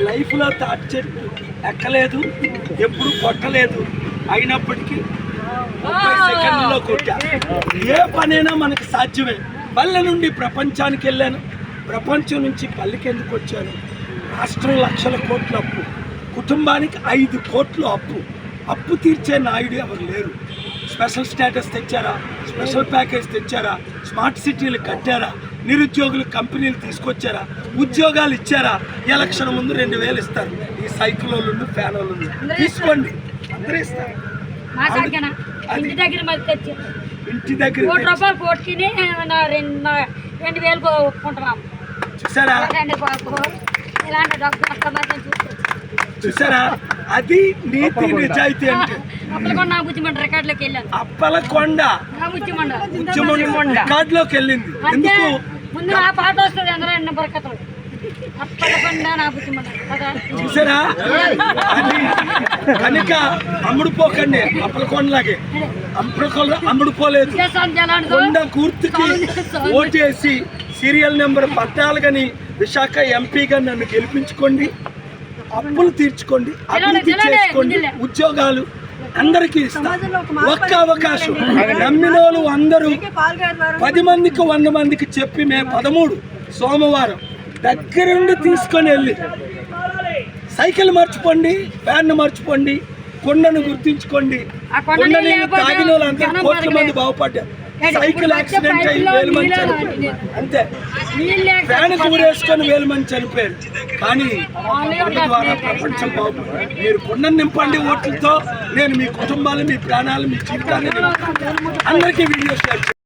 లైఫ్లో తాటి చెట్టు ఎక్కలేదు, ఎప్పుడు కొట్టలేదు, అయినప్పటికీ 30 సెకండ్లలో కొట్టా. ఏ పనైనా మనకు సాధ్యమే. పల్లె నుండి ప్రపంచానికి వెళ్ళాను, ప్రపంచం నుంచి పల్లెకి ఎందుకు వచ్చాను? రాష్ట్రం లక్షల కోట్ల అప్పు, కుటుంబానికి 5 కోట్లు అప్పు తీర్చే నాయుడు ఎవరు లేరు. స్పెషల్ స్టేటస్ తెచ్చారా, స్పెషల్ ప్యాకేజ్ తెచ్చారా, స్మార్ట్ సిటీలు కట్టారా, నిరుద్యోగులు కంపెనీలు తీసుకొచ్చారా, ఉద్యోగాలు ఇచ్చారా? ఎలక్షన్ ముందు 2000 ఇస్తారు. ఈ సైకిల్ వాళ్ళు ఫ్యాన్ వాళ్ళు తీసుకోండి, అందరూ ఇస్తారు. ఇంటి దగ్గర చూసారా? చూసారా? అది నీతి నిజాయితీ అంటే. అప్పలకొండ రికార్డులోకి వెళ్ళింది. ఎందుకు? చూసారా? అది కనుక అమ్ముడుపోకండి. అప్పలకొండలాగే అమ్ముడుపోలేదు. కొండ గుర్తుకి ఓటేసి సీరియల్ నెంబర్ 14 విశాఖ ఎంపీగా నన్ను గెలిపించుకోండి. అప్పులు తీర్చుకోండి, అభివృద్ధి చేసుకోండి, ఉద్యోగాలు అందరికీ ఇస్తాం. ఒక్క అవకాశం నమ్మిన వాళ్ళు అందరూ 10 మందికి 100 మందికి చెప్పి మే 13 సోమవారం దగ్గరుండి తీసుకొని వెళ్ళి సైకిల్ మర్చిపోండి, ఫ్యాన్ మర్చిపోండి, కొండను గుర్తించుకోండి. కొండని తాగిన వాళ్ళందరూ కోట్ల మంది బాగుపడ్డారు. సైకిల్ యాక్సిడెంట్ అయ్యి 1000 మంది చనిపోయారు, అంతే. ఫ్యాన్ కూరేసుకొని 1000 మంది చనిపోయారు. కానీ కొండ ద్వారా ప్రపంచం బాగుపడింది. మీరు కొండను నింపండి ఓట్లతో. నేను మీ కుటుంబాలు, మీ ప్రాణాలు, మీ జీవితాన్ని అందరికీ వీడియో షేర్